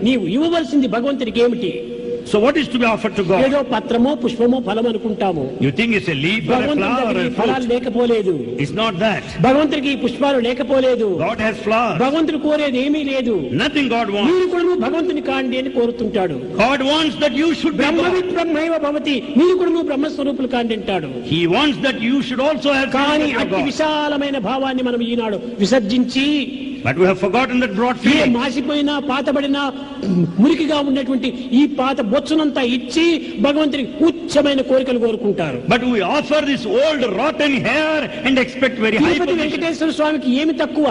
నీవు ఇవ్వవలసింది భగవంతుడికి ఏమిటి? So what is to be offered to God? ఏదో పత్రమో పుష్పమో ఫలం అనుకుంటాము. You think it's a leaf or a flower or a ఫలాలు fruit? లేకపోలేదు. It's not that. భగవంతుడికి పుష్పాలు లేకపోలేదు. God has flowers. భగవంతుడు కోరేది ఏమీ లేదు. Nothing God wants. మీరు కూడా భగవంతుని కాండి అని కోరుతుంటాడు. God wants that you should be బ్రహ్మవిత్ బ్రహ్మైవ భవతి, మీరు కూడా బ్రహ్మస్వరూపులు కాండి అంటాడు. He wants that you should also have కానీ అతి విశాలమైన భావాన్ని మనం ఈనాడు విసర్జించి, but we have forgotten that broad feeling. మాసిపోయినా పాతబడినా మురికిగా ఉన్నటువంటి ఈ పాత బొచ్చునంతా ఇచ్చి భగవంతునికి ఉచ్చమైన కోరికలు కోరుకుంటారు. But we offer this old rotten hair and expect very high position. Venkateswara స్వామికి ఏమి తక్కువ?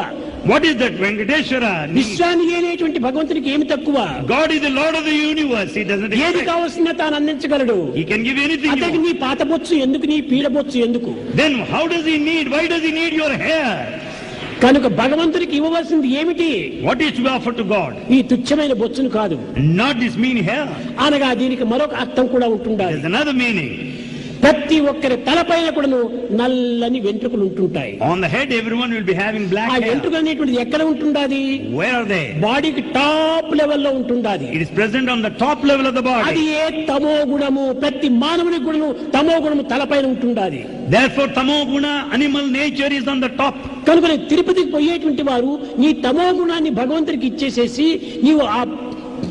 What is that Venkateshwara? విశ్వానికి అనేటువంటి భగవంతునికి ఏమి తక్కువ? God is the Lord of the universe. He doesn't ఏది expect. కావాల్సిన తాను అందించగలడు. He can give anything. అతనికి నీ పాత బొచ్చు ఎందుకు, నీ పీడ బొచ్చు ఎందుకు? Then how does he need? Why does he need your hair? కనుక భగవంతుడికి ఇవ్వవలసింది ఏమిటి? What is to be offered to God? ఈ తుచ్చమైన బొచ్చును కాదు. Not this mean hair. అనగా దీనికి మరొక అర్థం కూడా ఉంటుండాలి. There's another meaning. ప్రతి ఒక్కరి తలపైన కూడాను నల్లని వెంట్రుకలు ఉంటుంటాయి. On the head everyone will be having black ఆ hair. వెంట్రుకలు అనేటువంటిది ఎక్కడ ఉంటుండాది? Where are they? బాడీకి టాప్ లెవెల్లో ఉంటుండాది. It is present on the top level of the అది body. ఏ తమో గుణము, ప్రతి మానవుని గుణము తమో గుణము తలపైన ఉంటుండాది. Therefore tamo guna, animal nature is on the top. కనుక తిరుపతికి పోయేటువంటి వారు నీ తమో గుణాన్ని భగవంతుడికి ఇచ్చేసేసి నీవు ఆ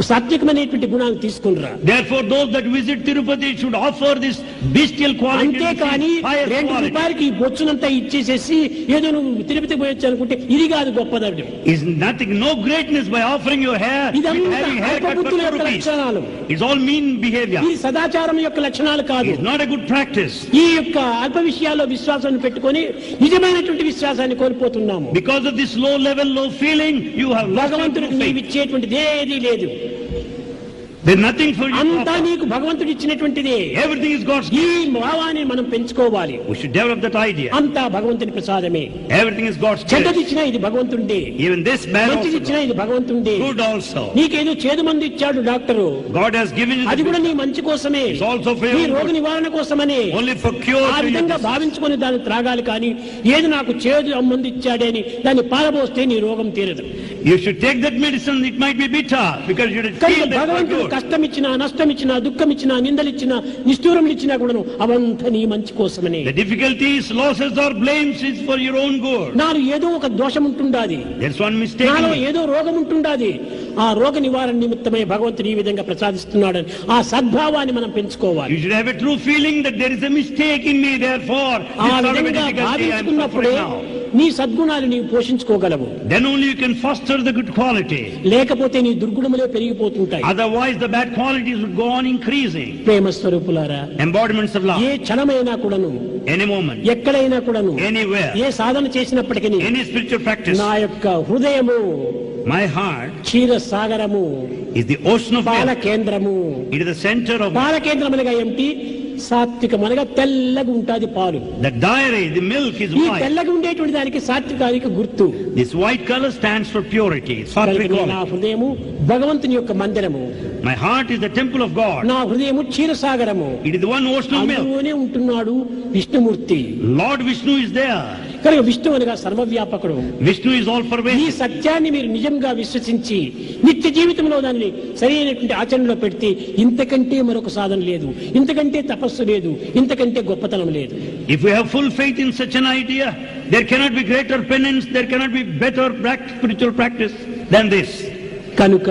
సాత్వికమైనటువంటి గుణాన్ని తీసుకునిరా. Therefore those that visit Tirupati should offer this bestial quality. అంతేకాని ₹2 ఈ బొచ్చునంతా ఇచ్చేసేసి ఏదో నువ్వు తిరుపతికి పోయొచ్చు అనుకుంటే ఇది కాదు గొప్పదండి. Is nothing, no greatness by offering your hair. ఇదంతా having haircut for అల్పబుద్ధుల యొక్క ₹2. లక్షణాలు. It's all mean behavior. ఇది సదాచారం యొక్క లక్షణాలు కాదు. It's not a good practice. ఈ యొక్క అల్ప విషయాల్లో విశ్వాసాన్ని పెట్టుకొని నిజమైనటువంటి విశ్వాసాన్ని కోల్పోతున్నాము. Because of this low level, low feeling, you have lost భగవంతుడికి your నీవు faith. ఇచ్చేటువంటిది ఏదీ లేదు. There's nothing for you to అంతా offer. నీకు భగవంతుడు ఇచ్చినటువంటిదే. Everything is God's ఈ gift. భావాన్ని మనం పెంచుకోవాలి. We should develop that idea. అంతా భగవంతుని ప్రసాదమే. Everything is God's gift. చెడ్డది ఇచ్చినా ఇది భగవంతుడే. Even this bad మంచిది also. ఇచ్చినా ఇది భగవంతుడే. Good also. నీకేదో చేదు మందు ఇచ్చాడు doctor, God has given you అది the కూడా gift. నీ మంచి కోసమే, It's also for నీ your రోగ good. నివారణ కోసమనే. Only for cure ఆ to విధంగా your భావించుకొని దాన్ని త్రాగాలి. కానీ ఏది నాకు చేదు మందు ఇచ్చాడే అని దాన్ని పారబోస్తే నీ రోగం తీరదు. You should take that medicine. It might be bitter because you should feel that భగవంతుడు good. కష్టం ఇచ్చినా, నష్టం ఇచ్చినా, దుఃఖం ఇచ్చినా, నిందలు ఇచ్చినా, నిష్ఠూరం ఇచ్చినా కూడాను అవంతా నీ మంచి కోసమనే. The difficulties, losses or blames is for your own good. నాలో ఏదో ఒక దోషం ఉంటుండాది, There's one mistake. నాలో in me. ఏదో రోగం ఉంటుండాది. ఆ రోగ నివారణ నిమిత్తమై భగవంతుడు ఈ విధంగా ప్రసాదిస్తున్నాడని ఆ సద్భావాన్ని మనం పెంచుకోవాలి. You should have a true feeling that there is a mistake in me. Therefore, ఆ this sort of a విధంగా difficulty I am భావించుకున్నప్పుడే suffering now. నీ సద్గుణాలు నీవు పోషించుకోగలవు. Then only you can foster the good quality. లేకపోతే నీ దుర్గుణములే పెరిగిపోతుంటాయి. Otherwise, the bad qualities would go on increasing. ప్రేమ స్వరూపులారా, Embodiments of love. ఏ క్షణమైనా కూడాను, Any moment, ఎక్కడైనా కూడాను, anywhere, ఏ సాధన చేసినప్పటికీ any spiritual practice. నా యొక్క హృదయము My heart Ksheera సాగరము, is the ocean of పాల milk. కేంద్రము. It is the center of పాల కేంద్రం అనగా ఏమిటి? సాత్వికం అనగా తెల్లగా ఉంటుంది పాలు. the dairy. The milk is ఈ white. తెల్లగా ఉండేటువంటి దానికి సాత్వికానికి గుర్తు. This white color stands for purity. Sattvic నా quality. హృదయము భగవంతుని యొక్క మందిరము, My heart is the temple of God. నా హృదయము క్షీరసాగరము. It is the one ocean of milk. అందులోనే ఉంటున్నాడు Vishnumurthy. Lord Vishnu is there. కనుక విష్ణు అనగా సర్వవ్యాపకుడు. Vishnu is all ఈ pervasive. సత్యాన్ని మీరు నిజంగా విశ్వసించి నిత్య జీవితంలో దాన్ని సరైనటువంటి ఆచరణలో పెడితే ఇంతకంటే మరొక సాధన లేదు, ఇంతకంటే తపస్సు లేదు, ఇంతకంటే గొప్పతనం లేదు. If we have full faith in such an idea, there cannot be greater penance, there cannot be better spiritual practice than this. కనుక